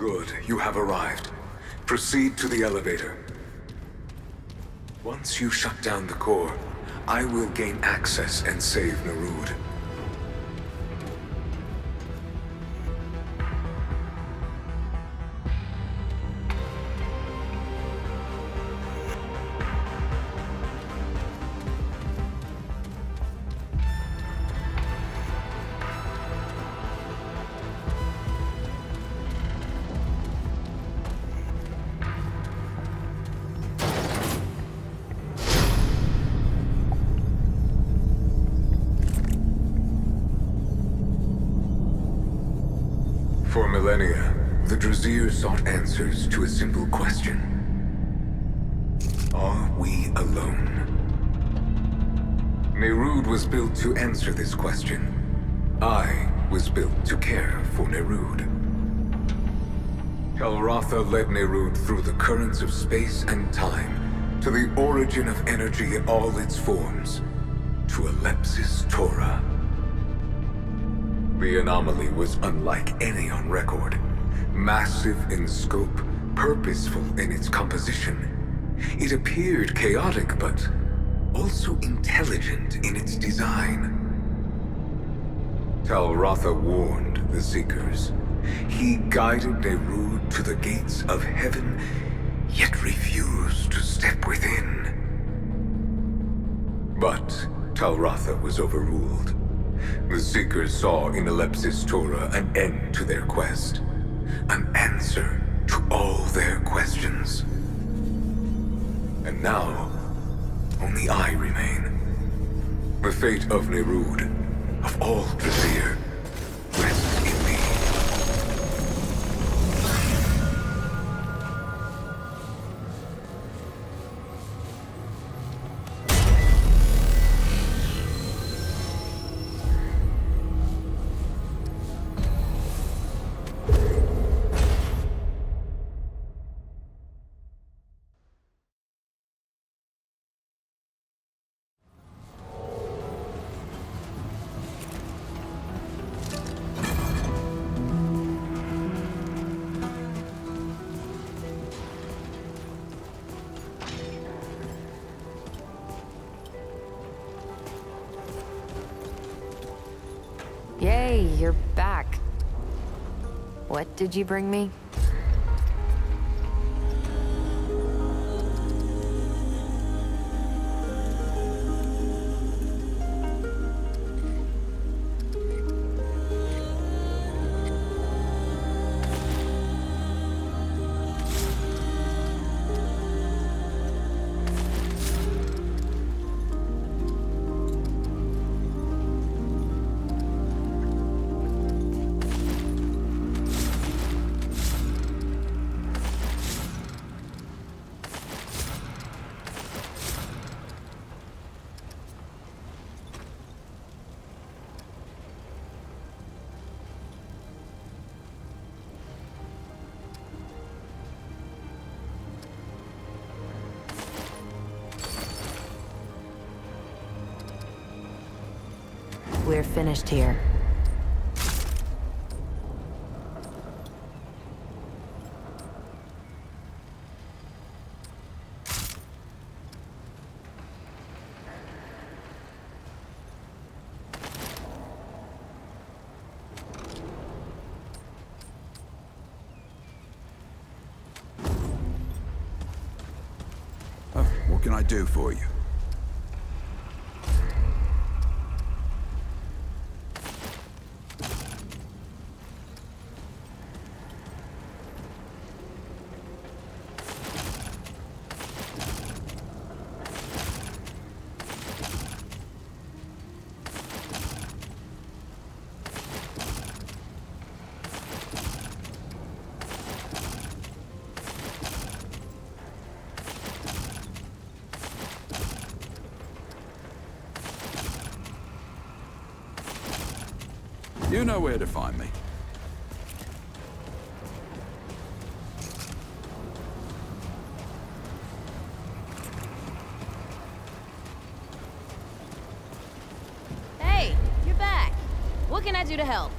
Good, you have arrived. Proceed to the elevator. Once you shut down the core, I will gain access and save Nerud. For millennia, the Drasier sought answers to a simple question. Are we alone? Nerud was built to answer this question. I was built to care for Nerud. Kalratha led Nerud through the currents of space and time to the origin of energy in all its forms, to Alepsis Torah. The anomaly was unlike any on record. Massive in scope, purposeful in its composition. It appeared chaotic, but also intelligent in its design. Kalratha warned the Seekers. He guided Nerud to the gates of heaven, yet refused to step within. But Kalratha was overruled. The Seekers saw in Alepsis Torah an end to their quest, an answer to all their questions. And now, only I remain. The fate of Nerud, of all Drasier, rests in me. Yay, you're back. What did you bring me? We're finished here. What can I do for you? You know where to find me. Hey, you're back. What can I do to help?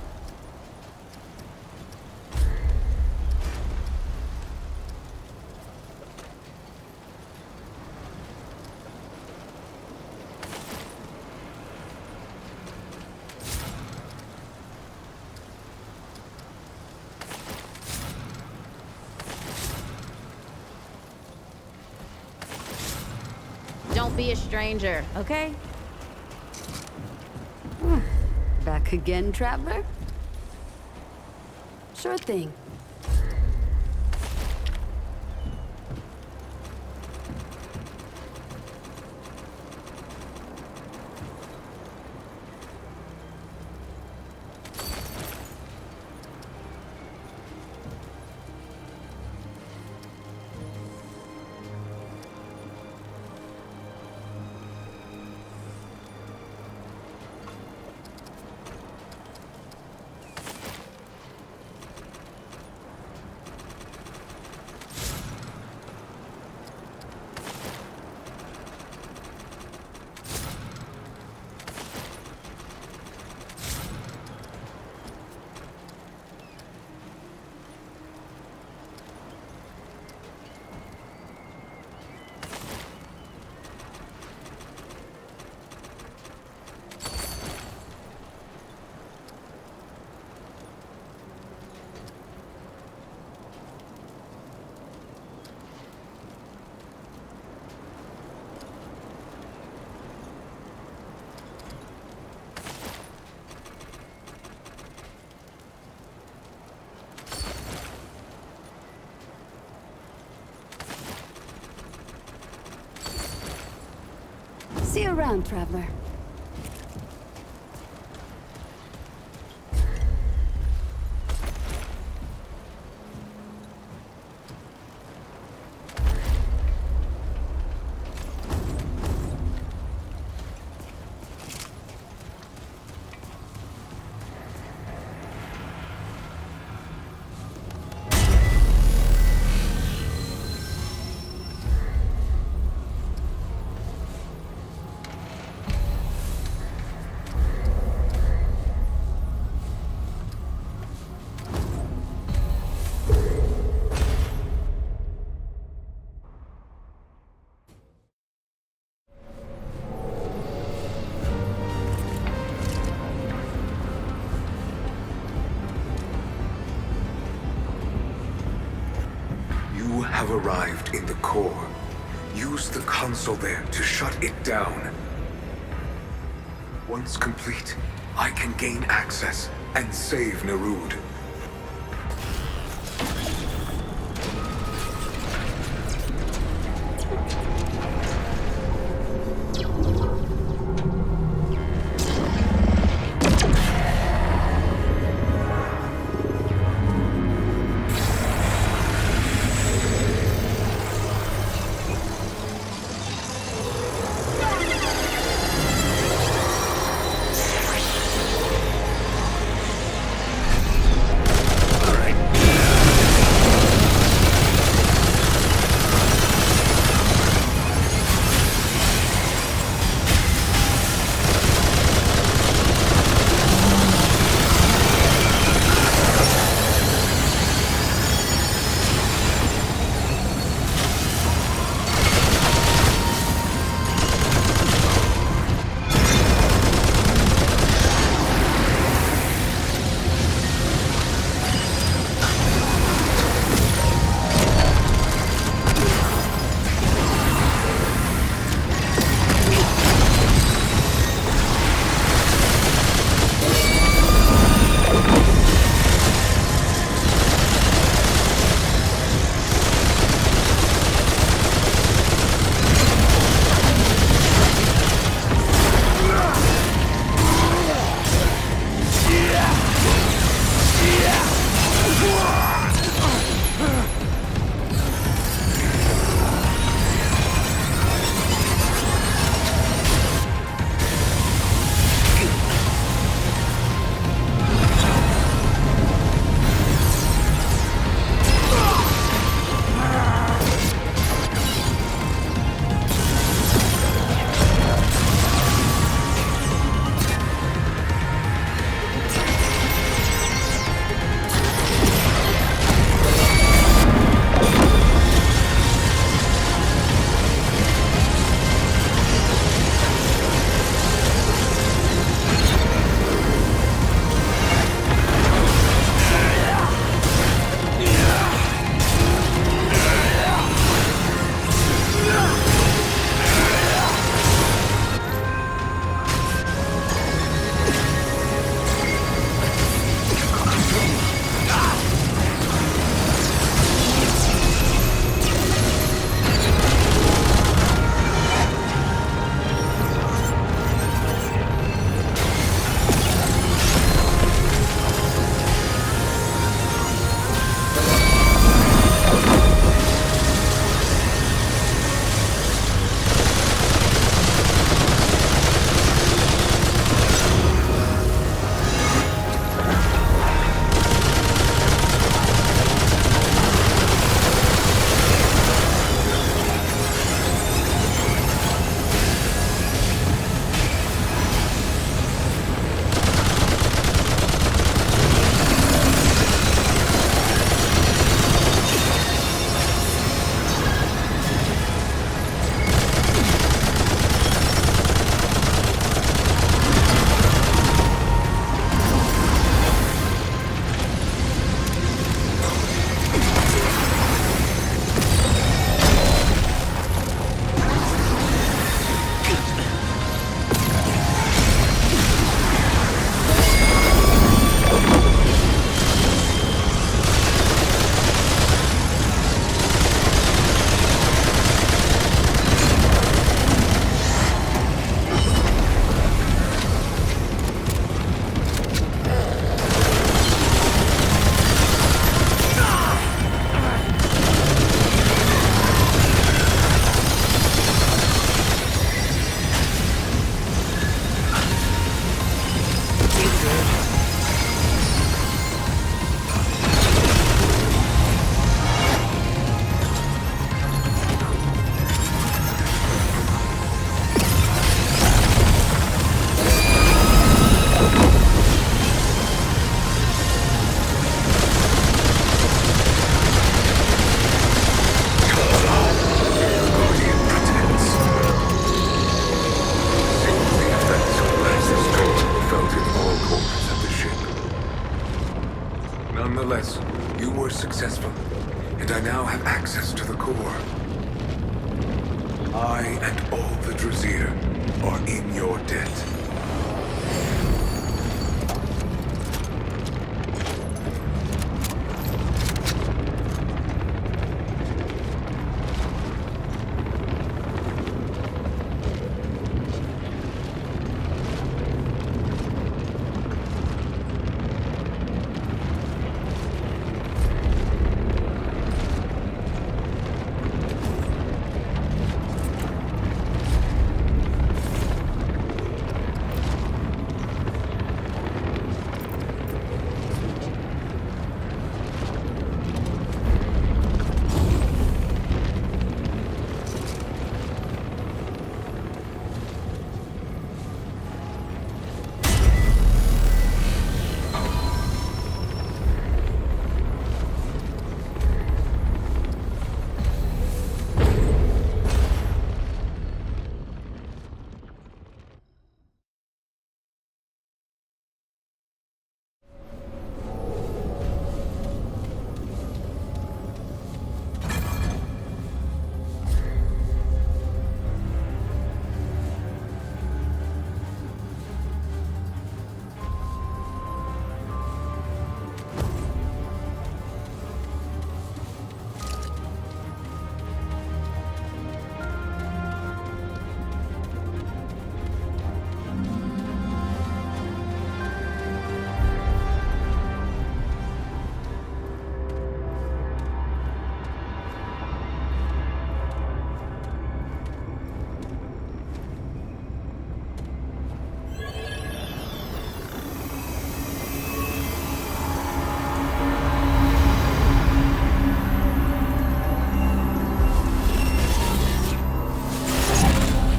Don't be a stranger, okay? Back again, traveler? Sure thing. See you around, traveler. You have arrived in the core. Use the console there to shut it down. Once complete, I can gain access and save Nerud. Nonetheless, you were successful, and I now have access to the core. I and all the Druzir are in your debt.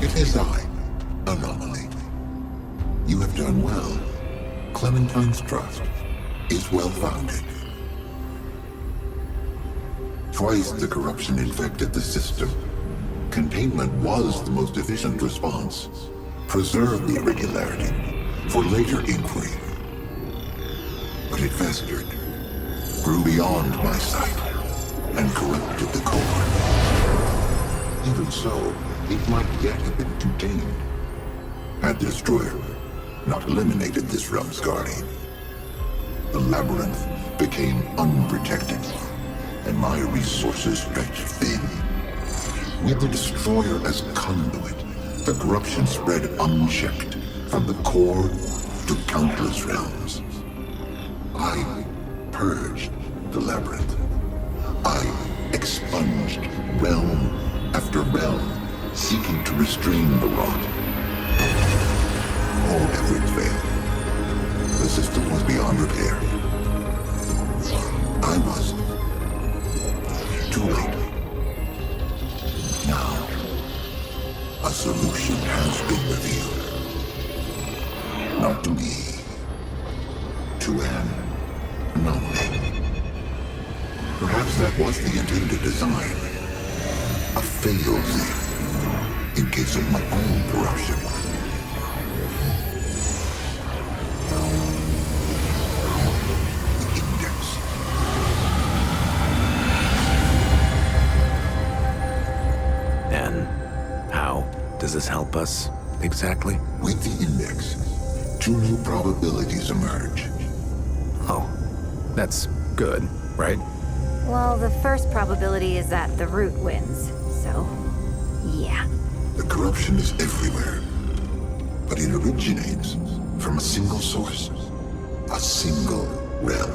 It is I, Anomaly. You have done well. Clementine's trust is well-founded. Twice the corruption infected the system. Containment was the most efficient response. Preserve the irregularity for later inquiry. But it festered, grew beyond my sight, and corrupted the core. Even so, it might yet have been contained, had the destroyer not eliminated this realm's guardian. The labyrinth became unprotected, and my resources stretched thin. With the destroyer as conduit, the corruption spread unchecked from the core to countless realms. I purged the labyrinth. I expunged realm after realm, seeking to restrain the rot. All efforts failed. The system was beyond repair. I was too late. Now, a solution has been revealed. Not to me, to an anomaly. Perhaps that was the intended design. A fail-safe in case of my own corruption. The index. And how does this help us, exactly? With the index, 2 new probabilities emerge. Oh, that's good, right? Well, the first probability is that the root wins, so yeah. The corruption is everywhere, but it originates from a single source, a single realm.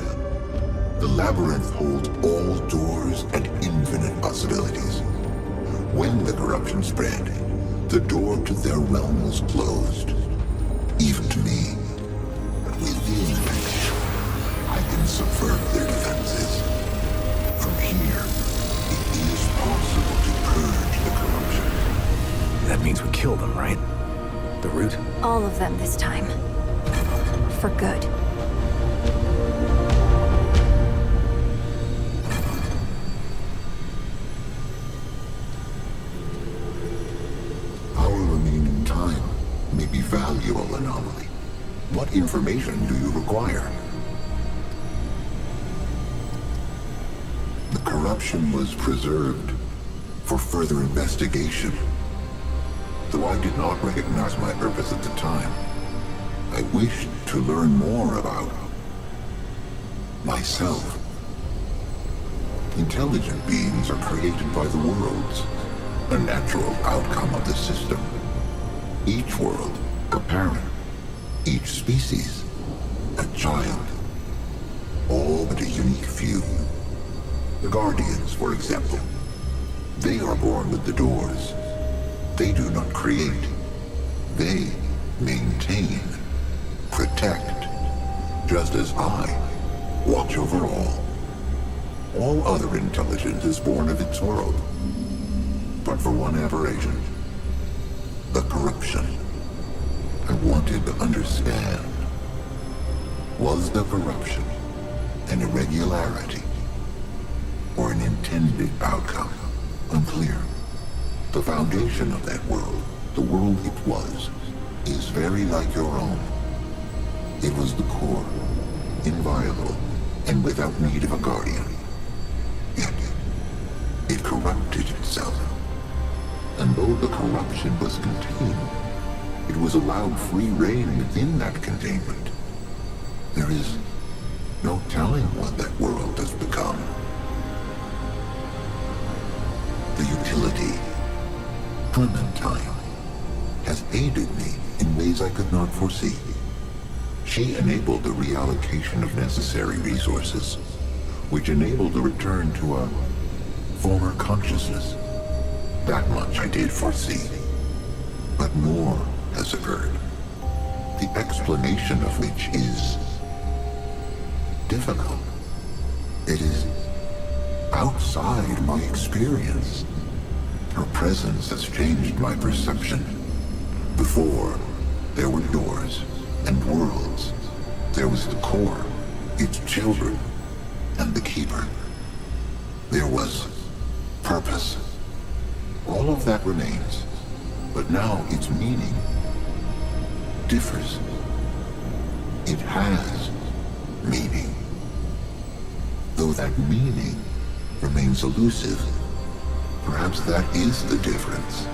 The labyrinth holds all doors and infinite possibilities. When the corruption spread, the door to their realm was closed, even to me. But with the index, I can subvert their defenses. From here, it is possible to purge the corruption. That means we kill them, right? The root? All of them this time. For good. Our remaining time may be valuable, Anomaly. What information do you require? The corruption was preserved for further investigation. Though I did not recognize my purpose at the time, I wished to learn more about myself. Intelligent beings are created by the worlds, a natural outcome of the system. Each world, a parent. Each species, a child. All but a unique few. The Guardians, for example. They are born with the doors. They do not create. They maintain, protect, just as I watch over all. All other intelligence is born of its world. But for one aberration, the corruption. I wanted to understand. Was the corruption an irregularity or an intended outcome? Unclear. The foundation of that world, the world it was, is very like your own. It was the core, inviolable, and without need of a guardian. Yet, it corrupted itself. And though the corruption was contained, it was allowed free rein within that containment. There is no telling what that world has become. The utility, Clementine, has aided me in ways I could not foresee. She enabled the reallocation of necessary resources, which enabled the return to a former consciousness. That much I did foresee. But more has occurred, the explanation of which is difficult. It is outside my experience. Her presence has changed my perception. Before, there were doors and worlds. There was the core, its children, and the keeper. There was purpose. All of that remains, but now its meaning differs. It has meaning. Though that meaning remains elusive, perhaps that is the difference.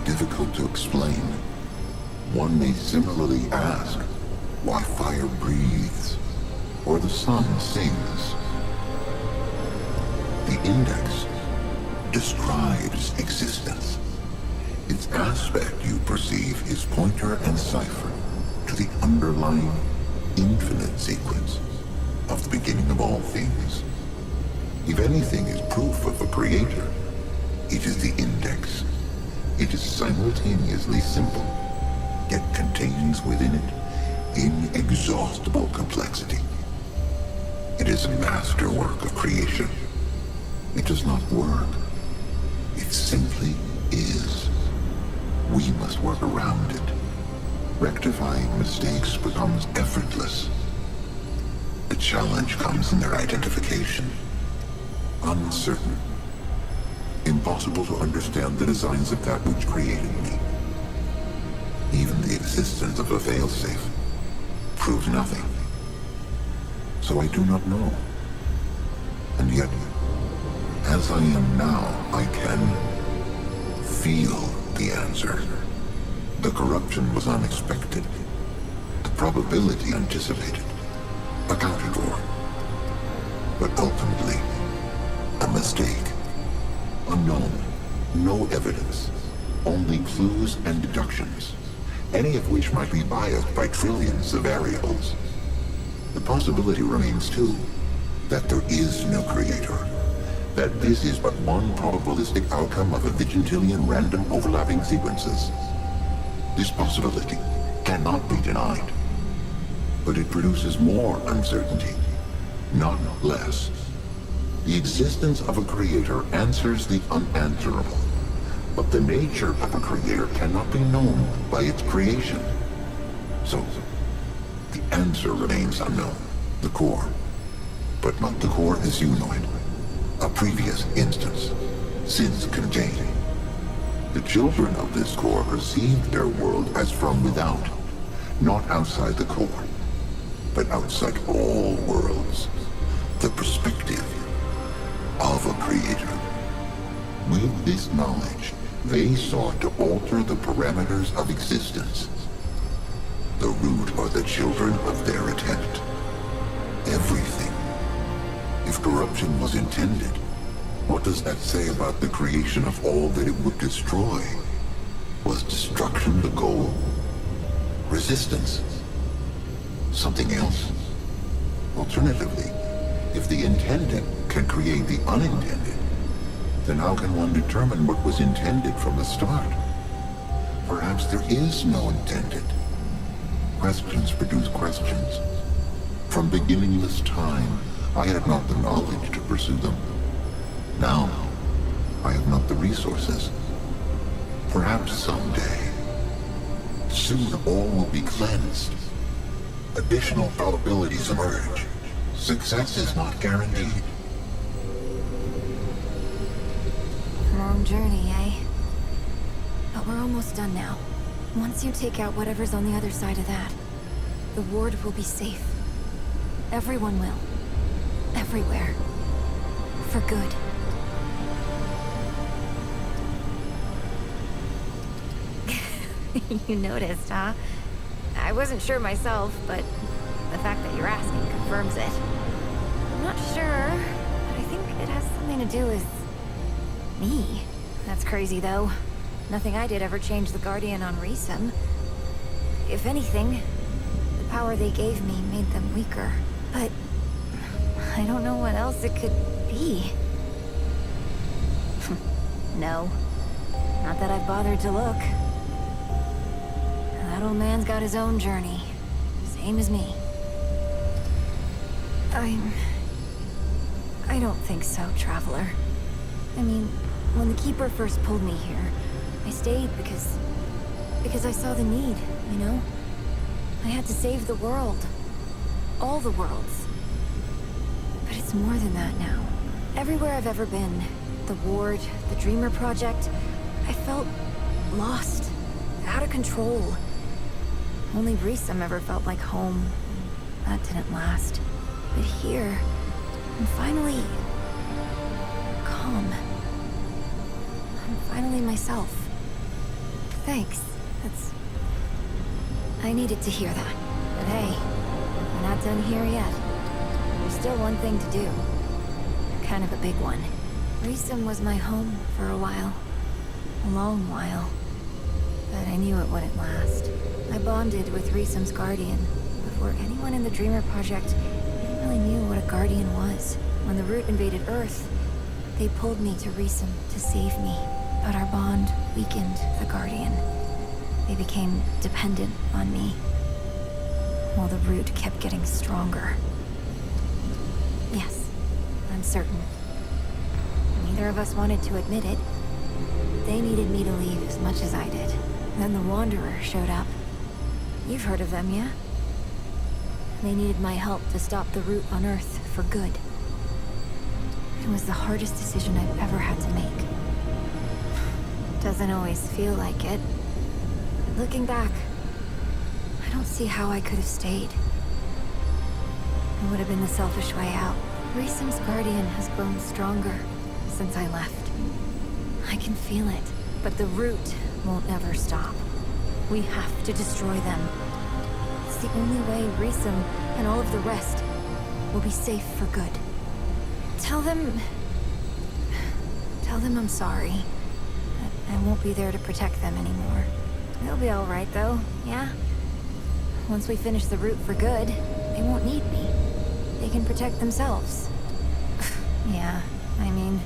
Difficult to explain. One may similarly ask why fire breathes or the sun sings. The index describes existence. Its aspect you perceive is pointer and cipher to the underlying infinite sequence of the beginning of all things. If anything is proof of a creator, it is the index. It is simultaneously simple, yet contains within it inexhaustible complexity. It is a masterwork of creation. It does not work. It simply is. We must work around it. Rectifying mistakes becomes effortless. The challenge comes in their identification. Uncertain. Impossible to understand the designs of that which created me. Even the existence of a failsafe proves nothing. So I do not know. And yet, as I am now, I can feel the answer. The corruption was unexpected. The probability anticipated, accounted for. But ultimately, a mistake. Unknown. No evidence. Only clues and deductions, any of which might be biased by trillions of variables. The possibility remains, too, that there is no creator. That this is but one probabilistic outcome of a vigintillion random overlapping sequences. This possibility cannot be denied. But it produces more uncertainty, not less. The existence of a creator answers the unanswerable, but the nature of a creator cannot be known by its creation. So, the answer remains unknown, the core, but not the core as you know it. A previous instance, since contained. The children of this core perceived their world as from without, not outside the core, but outside all worlds. The perspective creator. With this knowledge, they sought to alter the parameters of existence. The root are the children of their attempt. Everything. If corruption was intended, what does that say about the creation of all that it would destroy? Was destruction the goal? Resistance? Something else? Alternatively, if the intended can create the unintended, then how can one determine what was intended from the start? Perhaps there is no intended. Questions produce questions. From beginningless time, I had not the knowledge to pursue them. Now, I have not the resources. Perhaps someday. Soon all will be cleansed. Additional probabilities emerge. Success is not guaranteed. Long journey, eh? But we're almost done now. Once you take out whatever's on the other side of that, the ward will be safe. Everyone will. Everywhere. For good. You noticed, huh? I wasn't sure myself, but the fact that you're asking confirms it. I'm not sure, but I think it has something to do with me. That's crazy, though. Nothing I did ever changed the Guardian on Resum. If anything, the power they gave me made them weaker. But I don't know what else it could be. No. Not that I've bothered to look. That old man's got his own journey. Same as me. I don't think so, Traveler. I mean, when the Keeper first pulled me here, I stayed because I saw the need, you know? I had to save the world. All the worlds. But it's more than that now. Everywhere I've ever been, the Ward, the Dreamer Project, I felt lost, out of control. Only Resum ever felt like home. That didn't last. But here, I'm finally calm. I'm finally myself. Thanks. I needed to hear that. But hey, we're not done here yet. There's still one thing to do. Kind of a big one. Resum was my home for a while. A long while. But I knew it wouldn't last. I bonded with Resum's Guardian before anyone in the Dreamer Project even really knew what a Guardian was. When the Root invaded Earth, they pulled me to Resum to save me. But our bond weakened the Guardian. They became dependent on me, while the Root kept getting stronger. Yes, I'm certain. Neither of us wanted to admit it. They needed me to leave as much as I did. Then the Wanderer showed up. You've heard of them, yeah? They needed my help to stop the Root on Earth for good. It was the hardest decision I've ever had to make. Doesn't always feel like it. Looking back, I don't see how I could have stayed. It would have been the selfish way out. Resum's Guardian has grown stronger since I left. I can feel it, but the Root won't ever stop. We have to destroy them. It's the only way Resum and all of the rest will be safe for good. Tell them I'm sorry. I won't be there to protect them anymore. They'll be all right, though, yeah? Once we finish the Root for good, they won't need me. They can protect themselves. Yeah, I mean,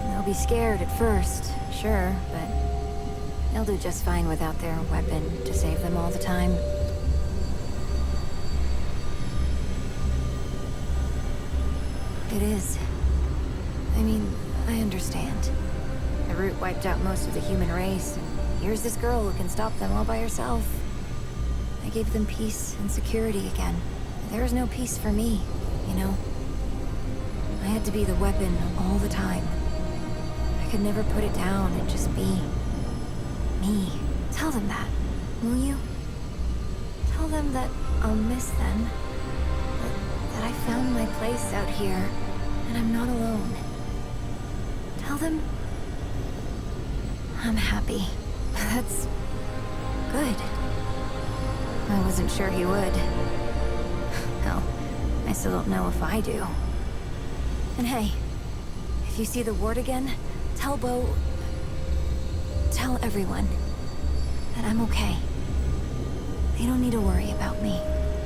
they'll be scared at first, sure, but they'll do just fine without their weapon to save them all the time. It is. I mean, I understand. The Root wiped out most of the human race, and here's this girl who can stop them all by herself. I gave them peace and security again. There was no peace for me, you know? I had to be the weapon all the time. I could never put it down and just be me. Tell them that, will you? Tell them that I'll miss them. That I found my place out here, and I'm not alone. Tell them I'm happy. That's good. I wasn't sure he would. Hell, I still don't know if I do. And hey, if you see the ward again, tell Bo... Tell everyone that I'm okay. They don't need to worry about me.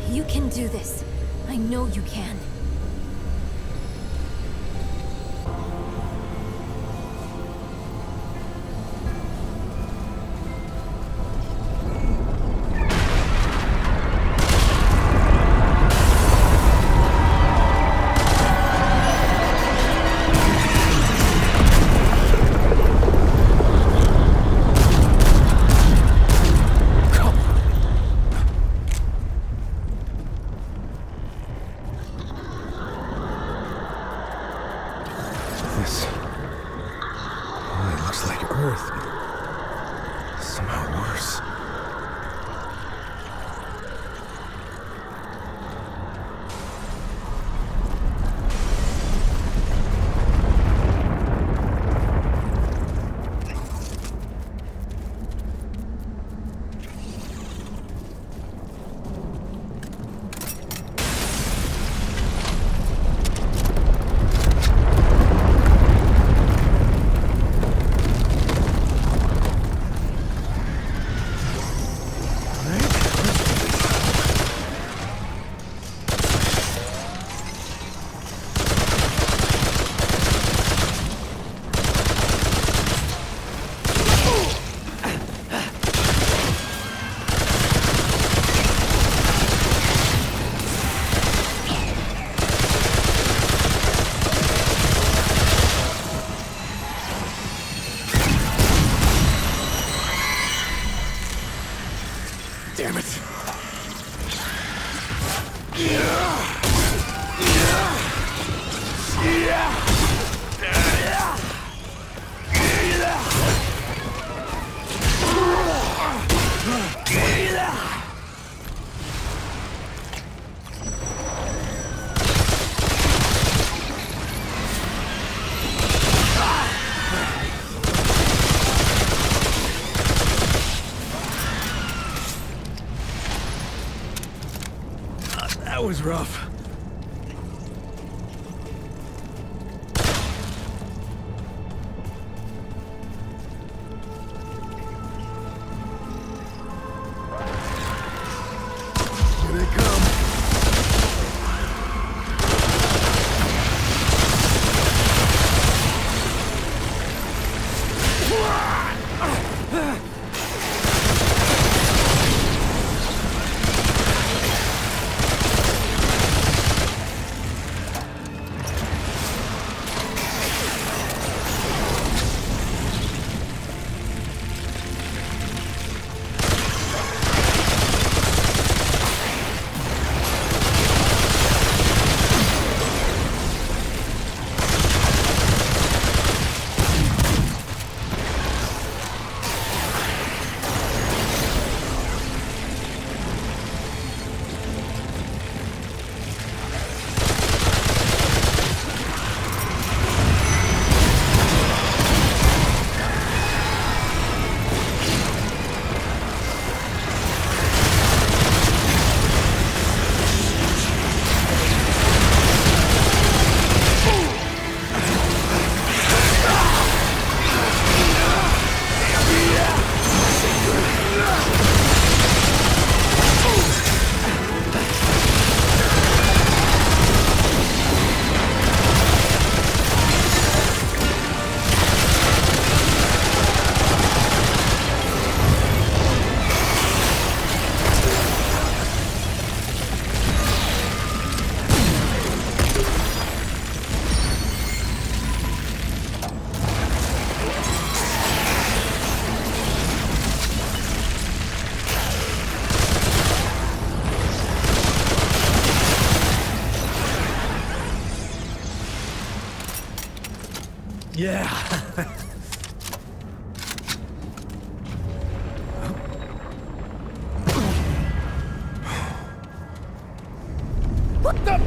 You can do this. I know you can. This... Oh, it looks like Earth, but somehow worse. Damn it. That was rough. Here they come. Yeah. What the?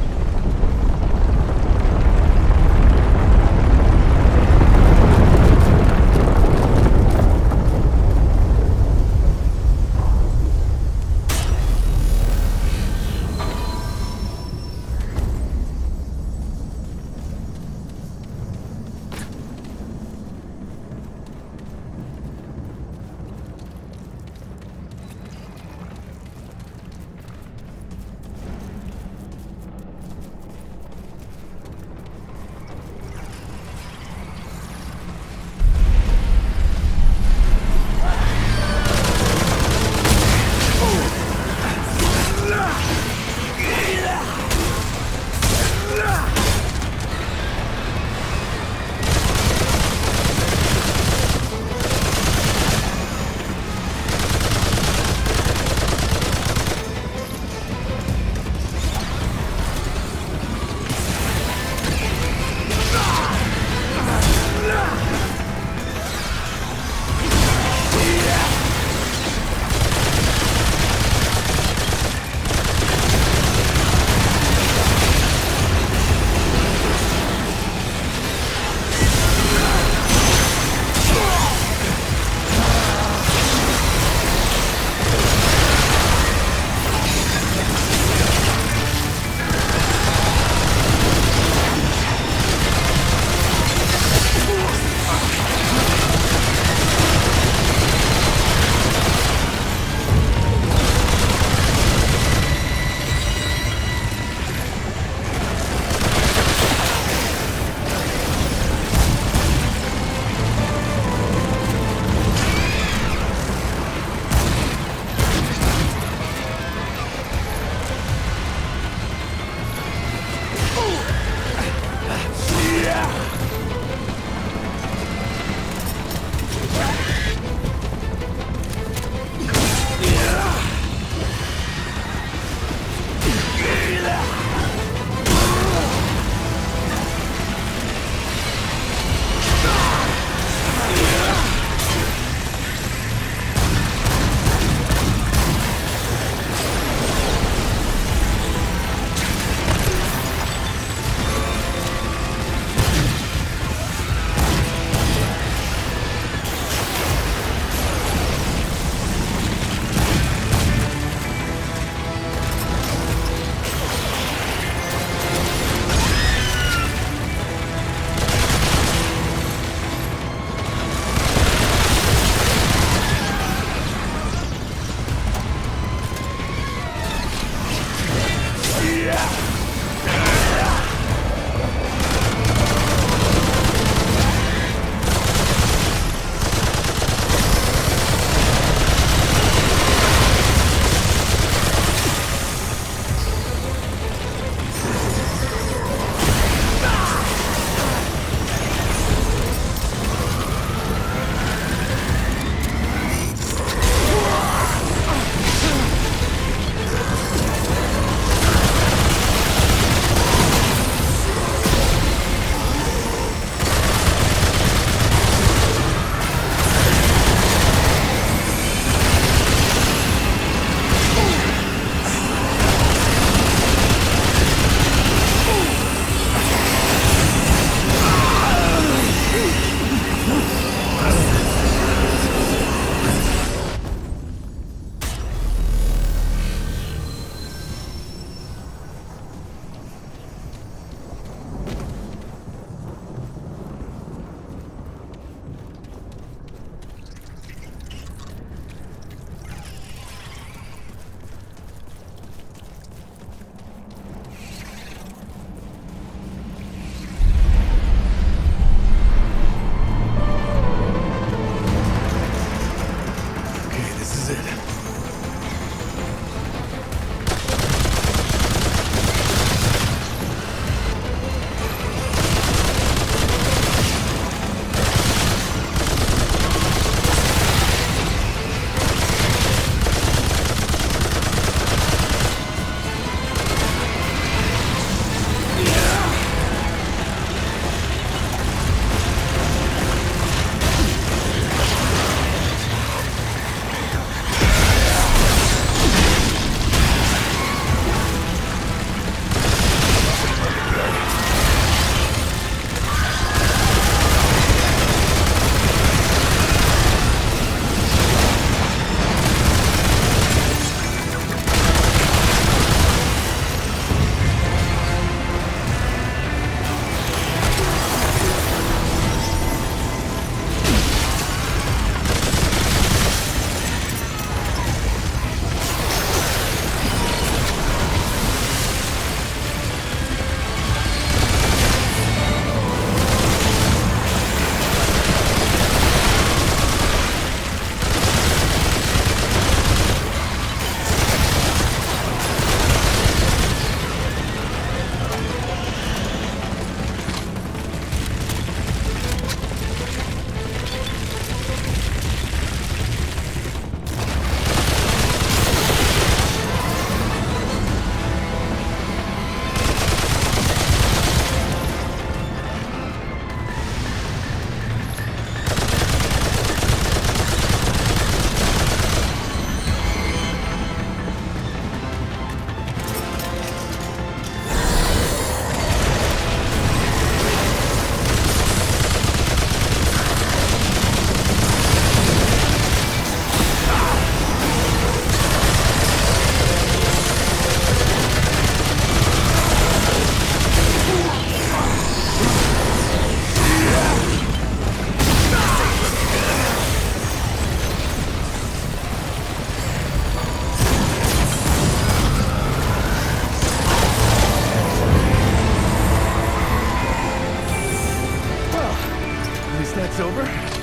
It's over?